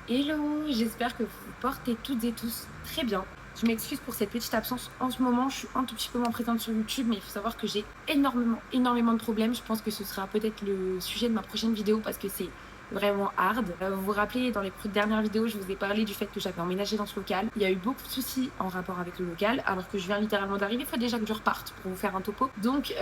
Hello, j'espère que vous vous portez toutes et tous très bien. Je m'excuse pour cette petite absence. En ce moment, je suis un tout petit peu moins présente sur YouTube, mais il faut savoir que j'ai énormément de problèmes. Je pense que ce sera peut-être le sujet de ma prochaine vidéo parce que c'est vraiment hard. Vous vous rappelez, dans les dernières vidéos, je vous ai parlé du fait que j'avais emménagé dans ce local. Il y a eu beaucoup de soucis en rapport avec le local, alors que je viens littéralement d'arriver. Il faut déjà que je reparte pour vous faire un topo. Donc,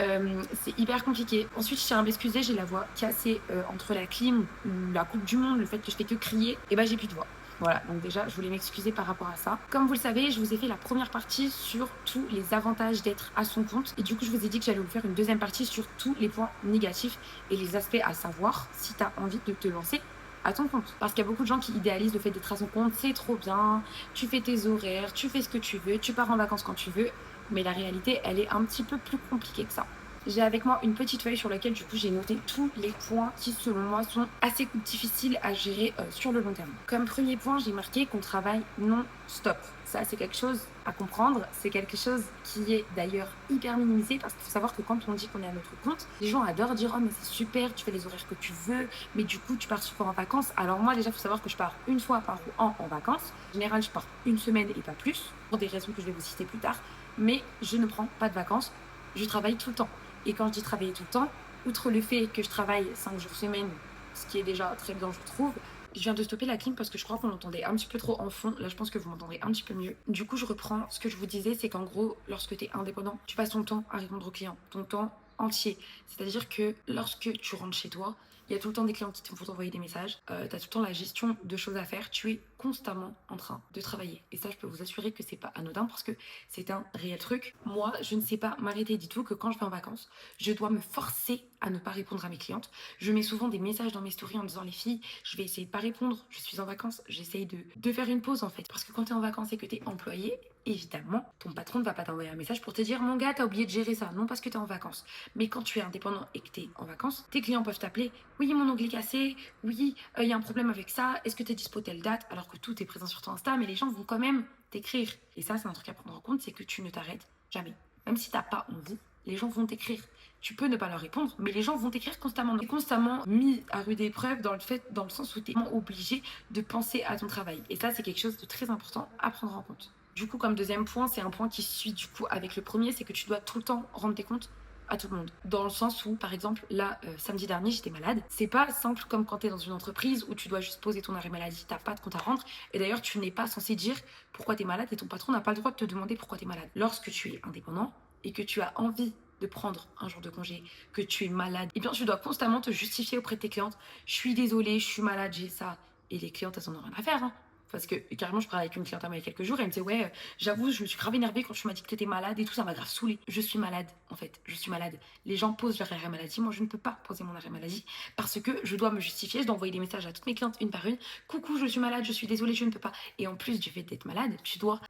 c'est hyper compliqué. Ensuite, je tiens à m'excuser, j'ai la voix cassée entre la clim, la Coupe du Monde, le fait que je fais que crier. Et ben, j'ai plus de voix. Voilà, donc déjà, je voulais m'excuser par rapport à ça. Comme vous le savez, je vous ai fait la première partie sur tous les avantages d'être à son compte. Et du coup, je vous ai dit que j'allais vous faire une deuxième partie sur tous les points négatifs et les aspects à savoir si tu as envie de te lancer à ton compte. Parce qu'il y a beaucoup de gens qui idéalisent le fait d'être à son compte, c'est trop bien, tu fais tes horaires, tu fais ce que tu veux, tu pars en vacances quand tu veux. Mais la réalité, elle est un petit peu plus compliquée que ça. J'ai avec moi une petite feuille sur laquelle du coup j'ai noté tous les points qui selon moi sont assez difficiles à gérer sur le long terme. Comme premier point, j'ai marqué qu'on travaille non-stop. Ça c'est quelque chose à comprendre, c'est quelque chose qui est d'ailleurs hyper minimisé parce qu'il faut savoir que quand on dit qu'on est à notre compte, les gens adorent dire oh mais c'est super, tu fais les horaires que tu veux, mais du coup tu pars souvent en vacances. Alors moi déjà il faut savoir que je pars une fois par an en vacances. En général je pars une semaine et pas plus, pour des raisons que je vais vous citer plus tard, mais je ne prends pas de vacances, je travaille tout le temps. Et quand je dis travailler tout le temps, outre le fait que je travaille 5 jours semaine, ce qui est déjà très bien, je trouve, je viens de stopper la clim parce que je crois qu'on l'entendait un petit peu trop en fond. Là, je pense que vous m'entendrez un petit peu mieux. Du coup, je reprends ce que je vous disais, c'est qu'en gros, lorsque tu es indépendant, tu passes ton temps à répondre aux clients, ton temps entier. C'est-à-dire que lorsque tu rentres chez toi, il y a tout le temps des clients qui te font t'envoyer des messages. Tu as tout le temps la gestion de choses à faire. Tu es constamment en train de travailler. Et ça, je peux vous assurer que c'est pas anodin parce que c'est un réel truc. Moi, je ne sais pas m'arrêter. Dites-vous que quand je vais en vacances, je dois me forcer à ne pas répondre à mes clientes. Je mets souvent des messages dans mes stories en disant les filles, je vais essayer de pas répondre. Je suis en vacances. J'essaye de faire une pause en fait. Parce que quand tu es en vacances et que tu es employé, évidemment, ton patron ne va pas t'envoyer un message pour te dire mon gars, t'as oublié de gérer ça. Non, parce que tu es en vacances. Mais quand tu es indépendant et que tu es en vacances, tes clients peuvent t'appeler. Oui, mon onglet cassé. Oui, il y a un problème avec ça. Est-ce que tu es dispo telle date? Alors que tout est présent sur ton Insta, mais les gens vont quand même t'écrire. Et ça, c'est un truc à prendre en compte, c'est que tu ne t'arrêtes jamais. Même si t'as pas envie, les gens vont t'écrire. Tu peux ne pas leur répondre, mais les gens vont t'écrire constamment. Tu es constamment mis à rude épreuve dans le sens où tu es obligé de penser à ton travail. Et ça, c'est quelque chose de très important à prendre en compte. Du coup, comme deuxième point, c'est un point qui suit du coup avec le premier, c'est que tu dois tout le temps rendre tes comptes à tout le monde. Dans le sens où, par exemple, là, samedi dernier, j'étais malade. C'est pas simple comme quand tu es dans une entreprise où tu dois juste poser ton arrêt maladie, t'as pas de compte à rendre. Et d'ailleurs, tu n'es pas censé dire pourquoi tu es malade et ton patron n'a pas le droit de te demander pourquoi tu es malade. Lorsque tu es indépendant et que tu as envie de prendre un jour de congé, que tu es malade, et bien tu dois constamment te justifier auprès de tes clientes. Je suis désolée, je suis malade, j'ai ça. Et les clientes, elles en ont rien à faire, hein. Parce que carrément, je parlais avec une cliente à moi il y a quelques jours, et elle me disait ouais, j'avoue, je me suis grave énervée quand tu m'as dit que t'étais malade et tout, ça m'a grave saoulée. Je suis malade, en fait, je suis malade. Les gens posent leur arrêt maladie, moi je ne peux pas poser mon arrêt maladie parce que je dois me justifier, je dois envoyer des messages à toutes mes clientes une par une. Coucou, je suis malade, je suis désolée, je ne peux pas. Et en plus du fait d'être malade, tu dois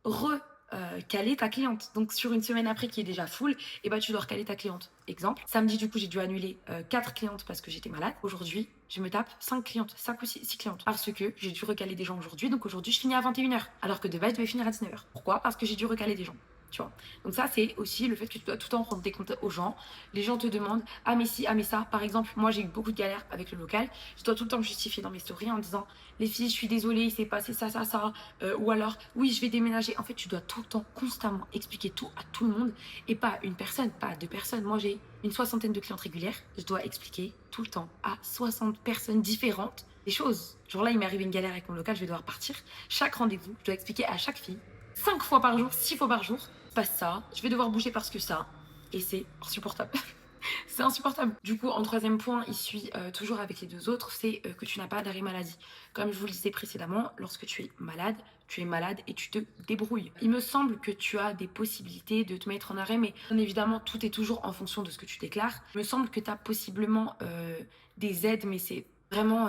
caler ta cliente. Donc sur une semaine après qui est déjà full, et bah tu dois recaler ta cliente. Exemple, samedi du coup j'ai dû annuler 4 clientes parce que j'étais malade. Aujourd'hui, je me tape 5 clientes, 5 ou 6 clientes. Parce que j'ai dû recaler des gens aujourd'hui, donc aujourd'hui je finis à 21h. Alors que de base je devais finir à 19h. Pourquoi? Parce que j'ai dû recaler des gens. Tu vois. Donc ça c'est aussi le fait que tu dois tout le temps rendre des comptes aux gens. Les gens te demandent ah mais si, ah mais ça. Par exemple, moi j'ai eu beaucoup de galères avec le local. Je dois tout le temps me justifier dans mes stories en disant les filles, je suis désolée, il s'est passé ça, ça, ça. Ou alors oui, je vais déménager. En fait, tu dois tout le temps, constamment expliquer tout à tout le monde et pas à une personne, pas à deux personnes. Moi j'ai une soixantaine de clientes régulières. Je dois expliquer tout le temps à 60 personnes différentes des choses. Genre là, il m'est arrivé une galère avec mon local, je vais devoir partir. Chaque rendez-vous, je dois expliquer à chaque fille 5 fois par jour, 6 fois par jour. Passe ça, je vais devoir bouger parce que ça. Et c'est insupportable. C'est insupportable. Du coup, en troisième point, il suit toujours avec les deux autres, c'est que tu n'as pas d'arrêt maladie. Comme je vous le disais précédemment, lorsque tu es malade et tu te débrouilles. Il me semble que tu as des possibilités de te mettre en arrêt, mais bien évidemment, tout est toujours en fonction de ce que tu déclares. Il me semble que tu as possiblement des aides, mais c'est vraiment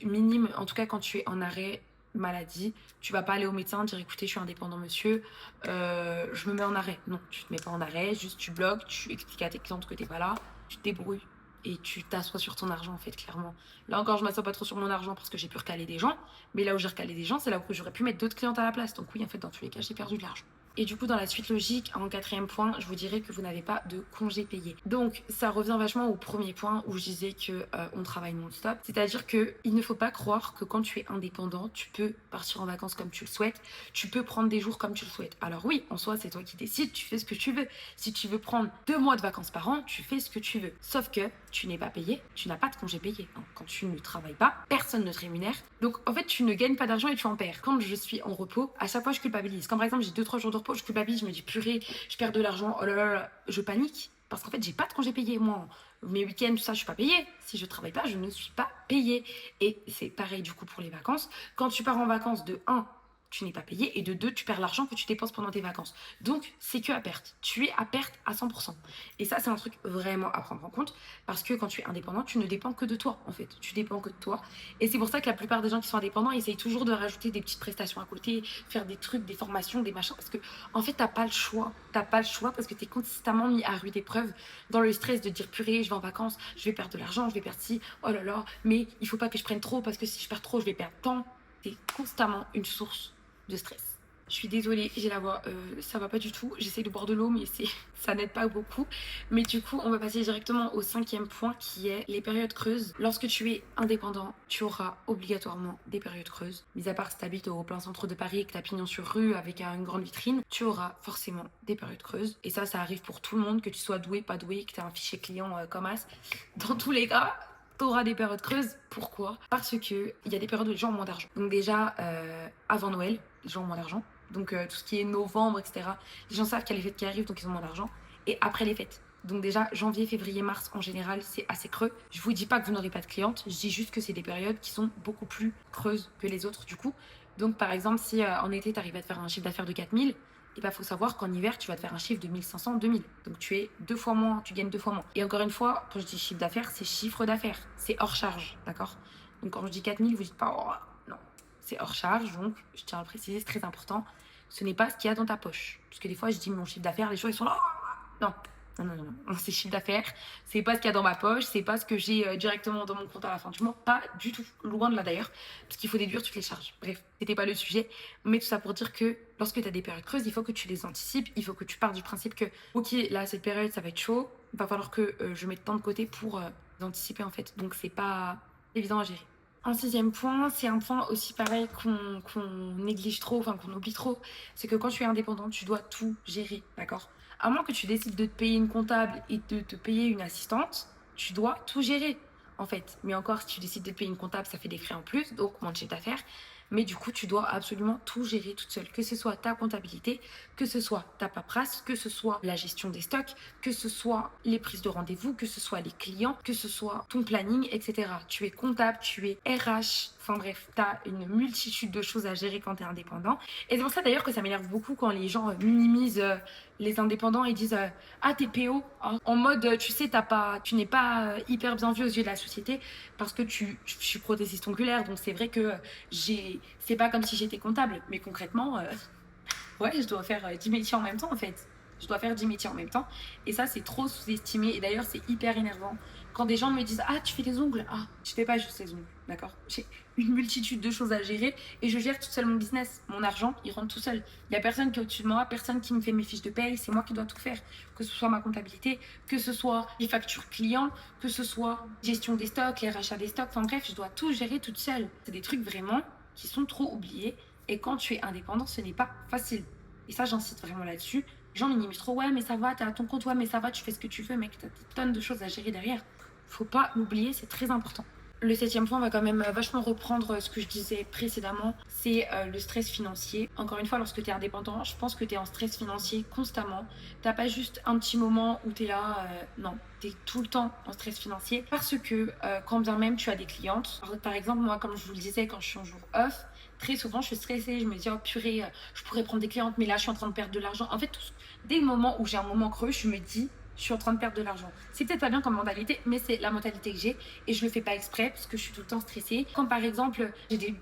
minime. En tout cas, quand tu es en arrêt maladie, tu vas pas aller au médecin dire écoutez, je suis indépendant monsieur, je me mets en arrêt. Non, tu te mets pas en arrêt, juste tu bloques, tu expliques à tes clientes que t'es pas là, tu te débrouilles et tu t'assois sur ton argent en fait, clairement. Là encore, je m'assois pas trop sur mon argent parce que j'ai pu recaler des gens, mais là où j'ai recalé des gens, c'est là où j'aurais pu mettre d'autres clientes à la place. Donc oui, en fait, dans tous les cas, j'ai perdu de l'argent. Et du coup, dans la suite logique, en quatrième point, je vous dirais que vous n'avez pas de congé payé. Donc, ça revient vachement au premier point où je disais que on travaille non-stop. C'est-à-dire que il ne faut pas croire que quand tu es indépendant, tu peux partir en vacances comme tu le souhaites, tu peux prendre des jours comme tu le souhaites. Alors oui, en soi, c'est toi qui décides, tu fais ce que tu veux. Si tu veux prendre 2 mois de vacances par an, tu fais ce que tu veux. Sauf que tu n'es pas payé, tu n'as pas de congé payé. Quand tu ne travailles pas, personne ne te rémunère. Donc, en fait, tu ne gagnes pas d'argent et tu en perds. Quand je suis en repos, à chaque fois, je culpabilise. Quand par exemple, j'ai 2-3 jours de repos, je culpabilise, je me dis purée, je perds de l'argent, oh là là là, je panique. Parce qu'en fait, j'ai pas de congé payé. Moi, mes week-ends, tout ça, je suis pas payée. Si je travaille pas, je ne suis pas payée. Et c'est pareil du coup pour les vacances. Quand tu pars en vacances, de 1, tu n'es pas payé, et de 2, tu perds l'argent que tu dépenses pendant tes vacances. Donc, c'est que à perte. Tu es à perte à 100%. Et ça, c'est un truc vraiment à prendre en compte, parce que quand tu es indépendant, tu ne dépends que de toi, en fait. Tu dépends que de toi. Et c'est pour ça que la plupart des gens qui sont indépendants essayent toujours de rajouter des petites prestations à côté, faire des trucs, des formations, des machins, parce que, en fait, t'as pas le choix. T'as pas le choix parce que t'es constamment mis à rude épreuve dans le stress de dire purée, je vais en vacances, je vais perdre de l'argent, je vais perdre ci, oh là là, mais il faut pas que je prenne trop parce que si je perds trop, je vais perdre tant. C'est constamment une source de stress. Je suis désolée, j'ai la voix, ça va pas du tout. J'essaie de boire de l'eau, mais ça n'aide pas beaucoup. Mais du coup, on va passer directement au 5e point qui est les périodes creuses. Lorsque tu es indépendant, tu auras obligatoirement des périodes creuses. Mis à part si tu habites au plein centre de Paris et que tu as pignon sur rue avec une grande vitrine, tu auras forcément des périodes creuses. Et ça arrive pour tout le monde, que tu sois doué, pas doué, que tu aies un fichier client comme as. Dans tous les cas, t'auras des périodes creuses. Pourquoi? Parce que il y a des périodes où les gens ont moins d'argent. Donc déjà, avant Noël, les gens ont moins d'argent. Donc tout ce qui est novembre, etc. Les gens savent qu'il y a les fêtes qui arrivent, donc ils ont moins d'argent. Et après les fêtes. Donc déjà, janvier, février, mars, en général, c'est assez creux. Je vous dis pas que vous n'aurez pas de clientes, je dis juste que c'est des périodes qui sont beaucoup plus creuses que les autres du coup. Donc par exemple, si en été, tu arrives à te faire un chiffre d'affaires de 4000, et bah faut savoir qu'en hiver, tu vas te faire un chiffre de 1500, 2000. Donc tu es 2 fois moins, tu gagnes 2 fois moins. Et encore une fois, quand je dis chiffre d'affaires, c'est chiffre d'affaires. C'est hors charge, d'accord? Donc quand je dis 4000, vous dites pas, oh, non, c'est hors charge. Donc je tiens à le préciser, c'est très important. Ce n'est pas ce qu'il y a dans ta poche. Parce que des fois, je dis mon chiffre d'affaires, les gens ils sont là, oh, non. Non, c'est chiffre d'affaires, c'est pas ce qu'il y a dans ma poche, c'est pas ce que j'ai directement dans mon compte à la fin du mois, pas du tout, loin de là d'ailleurs, parce qu'il faut déduire toutes les charges. Bref, c'était pas le sujet, mais tout ça pour dire que lorsque tu as des périodes creuses, il faut que tu les anticipes, il faut que tu pars du principe que, ok, là, cette période, ça va être chaud, il va falloir que je mette tant de côté pour anticiper en fait, donc c'est pas évident à gérer. Un 6e point, c'est un point aussi pareil qu'on néglige trop, enfin qu'on oublie trop, c'est que quand tu es indépendant, tu dois tout gérer, d'accord? À moins que tu décides de te payer une comptable et de te payer une assistante, tu dois tout gérer, en fait. Mais encore, si tu décides de te payer une comptable, ça fait des frais en plus, donc moins de chiffre d'affaires. Mais du coup, tu dois absolument tout gérer toute seule. Que ce soit ta comptabilité, que ce soit ta paperasse, que ce soit la gestion des stocks, que ce soit les prises de rendez-vous, que ce soit les clients, que ce soit ton planning, etc. Tu es comptable, tu es RH, enfin bref, tu as une multitude de choses à gérer quand tu es indépendant. Et c'est pour ça d'ailleurs que ça m'énerve beaucoup quand les gens minimisent les indépendants et disent ah t'es PO, hein. En mode tu sais tu n'es pas hyper bien vu aux yeux de la société parce que je suis prothésiste ongulaire, donc c'est vrai que c'est pas comme si j'étais comptable, mais concrètement ouais, je dois faire 10 métiers en même temps en fait. Je dois faire 10 métiers en même temps. Et ça, c'est trop sous-estimé. Et d'ailleurs, c'est hyper énervant. Quand des gens me disent ah, tu fais des ongles? Ah, je fais pas juste les ongles, d'accord? J'ai une multitude de choses à gérer et je gère toute seule mon business. Mon argent, il rentre tout seul. Il y a personne qui est au-dessus de moi, personne qui me fait mes fiches de paye. C'est moi qui dois tout faire. Que ce soit ma comptabilité, que ce soit les factures clients, que ce soit gestion des stocks, les rachats des stocks. Enfin bref, je dois tout gérer toute seule. C'est des trucs vraiment qui sont trop oubliés. Et quand tu es indépendant, ce n'est pas facile. Et ça, j'insiste vraiment là-dessus. Les gens minimisent trop, ouais, mais ça va, t'es à ton compte, ouais, mais ça va, tu fais ce que tu veux, mec, t'as des tonnes de choses à gérer derrière. Faut pas l'oublier, c'est très important. Le 7e point va quand même vachement reprendre ce que je disais précédemment, c'est le stress financier. Encore une fois, lorsque tu es indépendant, je pense que tu es en stress financier constamment. T'as pas juste un petit moment où tu es là, non, tu es tout le temps en stress financier parce que quand bien même tu as des clientes, par exemple, moi, comme je vous le disais, quand je suis en jour off, très souvent je suis stressée, je me dis oh purée, je pourrais prendre des clientes, mais là je suis en train de perdre de l'argent. En fait, dès le moment où j'ai un moment creux, je me dis je suis en train de perdre de l'argent. C'est peut-être pas bien comme mentalité, mais c'est la mentalité que j'ai et je le fais pas exprès parce que je suis tout le temps stressée. Quand par exemple,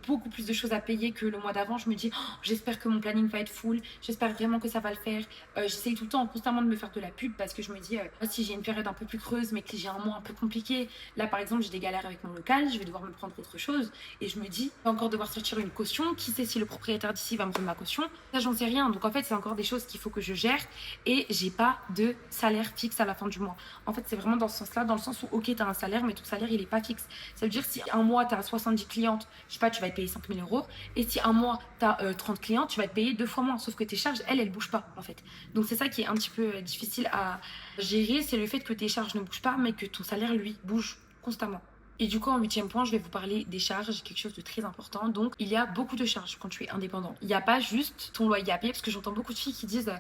beaucoup plus de choses à payer que le mois d'avant, je me dis, oh, j'espère que mon planning va être full, j'espère vraiment que ça va le faire. J'essaye tout le temps constamment de me faire de la pub parce que je me dis, si j'ai une période un peu plus creuse, mais que j'ai un mois un peu compliqué, là par exemple, j'ai des galères avec mon local, je vais devoir me prendre autre chose et je me dis, je vais encore devoir sortir une caution. Qui sait si le propriétaire d'ici va me prendre ma caution? Ça, j'en sais rien. Donc en fait, c'est encore des choses qu'il faut que je gère et j'ai pas de salaire fixe à la fin du mois. En fait, c'est vraiment dans ce sens-là, dans le sens où, ok, tu as un salaire, mais ton salaire, il est pas fixe. Ça veut dire si un mois, tu as 70 clientes, je sais pas, tu vas être payé 5 000 euros. Et si un mois, tu as 30 clientes, tu vas être payé 2 fois moins. Sauf que tes charges, elles bougent pas, en fait. Donc c'est ça qui est un petit peu difficile à gérer, c'est le fait que tes charges ne bougent pas, mais que ton salaire, lui, bouge constamment. Et du coup, en 8e point, je vais vous parler des charges, quelque chose de très important. Donc, il y a beaucoup de charges quand tu es indépendant. Il n'y a pas juste ton loyer à payer, parce que j'entends beaucoup de filles qui disent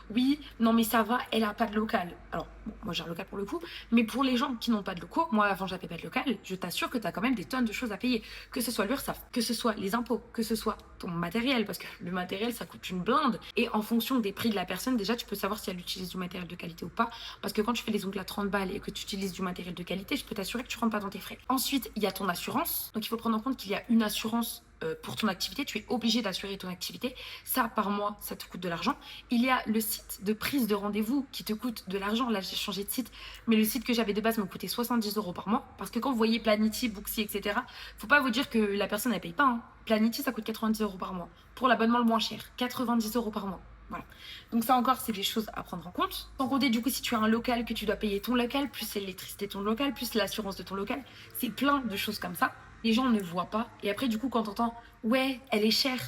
oui, non, mais ça va, elle n'a pas de local. Alors, bon, moi j'ai un local pour le coup, mais pour les gens qui n'ont pas de locaux, moi avant j'avais pas de local, je t'assure que tu as quand même des tonnes de choses à payer. Que ce soit l'URSSAF, que ce soit les impôts, que ce soit ton matériel, parce que le matériel ça coûte une blinde. Et en fonction des prix de la personne, déjà tu peux savoir si elle utilise du matériel de qualité ou pas. Parce que quand tu fais les ongles à 30 balles et que tu utilises du matériel de qualité, je peux t'assurer que tu rentres pas dans tes frais. Ensuite, il y a ton assurance. Donc il faut prendre en compte qu'il y a une assurance pour ton activité, tu es obligé d'assurer ton activité. Ça, par mois, ça te coûte de l'argent. Il y a le site de prise de rendez-vous qui te coûte de l'argent. Là, j'ai changé de site, mais le site que j'avais de base me coûtait 70 euros par mois. Parce que quand vous voyez Planity, Booksy, etc., faut pas vous dire que la personne, elle paye pas. Hein. Planity, ça coûte 90 euros par mois. Pour l'abonnement le moins cher, 90 euros par mois. Voilà. Donc ça encore, c'est des choses à prendre en compte. Sans compter du coup, si tu as un local, que tu dois payer ton local, plus l'électricité de ton local, plus l'assurance de ton local. C'est plein de choses comme ça. Les gens ne voient pas. Et après, du coup, quand t'entends « ouais, elle est chère »,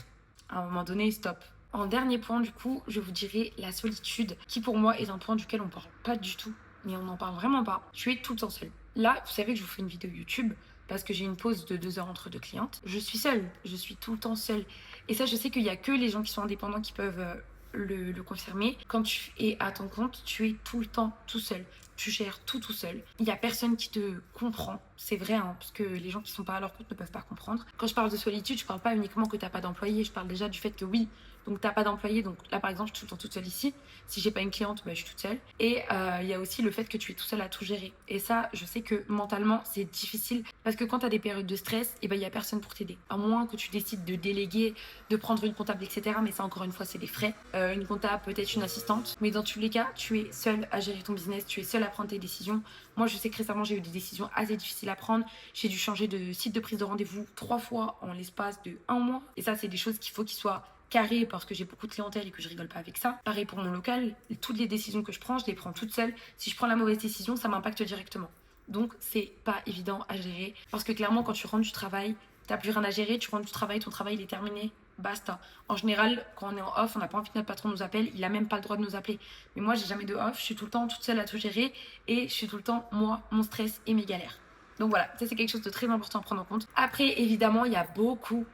à un moment donné, stop. En dernier point, du coup, je vous dirais la solitude, qui pour moi est un point duquel on parle pas du tout, mais on n'en parle vraiment pas. Tu es tout le temps seule. Là, vous savez que je vous fais une vidéo YouTube parce que j'ai une pause de 2 heures entre 2 clientes. Je suis seule, je suis tout le temps seule. Et ça, je sais qu'il y a que les gens qui sont indépendants qui peuvent le confirmer. Quand tu es à ton compte, tu es tout le temps tout seul. Tu gères tout seul. Il n'y a personne qui te comprend. C'est vrai, hein, parce que les gens qui sont pas à leur compte ne peuvent pas comprendre. Quand je parle de solitude, je parle pas uniquement que tu n'as pas d'employé. Je parle déjà du fait que oui, donc tu n'as pas d'employé. Donc là, par exemple, je suis tout le temps toute seule ici. Si j'ai pas une cliente, bah, je suis toute seule. Et il y a aussi le fait que tu es tout seul à tout gérer. Et ça, je sais que mentalement, c'est difficile. Parce que quand tu as des périodes de stress, il n'y a personne pour t'aider. À moins que tu décides de déléguer, de prendre une comptable, etc. Mais ça, encore une fois, c'est des frais. Une comptable, peut-être une assistante. Mais dans tous les cas, tu es seule à gérer ton business. Tu es seule à prendre tes décisions. Moi, je sais que récemment, j'ai eu des décisions assez difficiles à prendre. J'ai dû changer de site de prise de rendez-vous 3 fois en l'espace de 1 mois. Et ça, c'est des choses qu'il faut qu'ils soient carrés parce que j'ai beaucoup de clientèle et que je rigole pas avec ça. Pareil pour mon local. Toutes les décisions que je prends, je les prends toute seule. Si je prends la mauvaise décision, ça m'impacte directement. Donc, c'est pas évident à gérer. Parce que clairement, quand tu rentres du travail, t'as plus rien à gérer. Tu rentres du travail, ton travail, il est terminé. Basta. En général, quand on est en off, on n'a pas envie que notre patron nous appelle. Il a même pas le droit de nous appeler. Mais moi, j'ai jamais de off. Je suis tout le temps toute seule à tout gérer. Et je suis tout le temps, moi, mon stress et mes galères. Donc voilà, ça c'est quelque chose de très important à prendre en compte. Après, évidemment, il y a beaucoup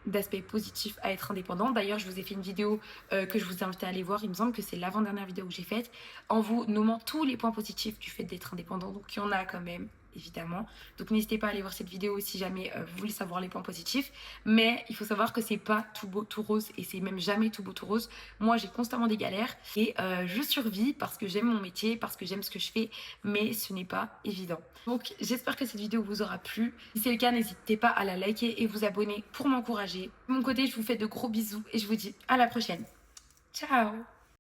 d'aspects positifs à être indépendant. D'ailleurs, je vous ai fait une vidéo que je vous invite à aller voir. Il me semble que c'est l'avant-dernière vidéo que j'ai faite en vous nommant tous les points positifs du fait d'être indépendant. Donc il y en a quand même, évidemment. Donc n'hésitez pas à aller voir cette vidéo si jamais vous voulez savoir les points positifs. Mais il faut savoir que c'est pas tout beau, tout rose et c'est même jamais tout beau, tout rose. Moi, j'ai constamment des galères et je survis parce que j'aime mon métier, parce que j'aime ce que je fais, mais ce n'est pas évident. Donc j'espère que cette vidéo vous aura plu. Si c'est le cas, n'hésitez pas à la liker et vous abonner pour m'encourager. De mon côté, je vous fais de gros bisous et je vous dis à la prochaine. Ciao!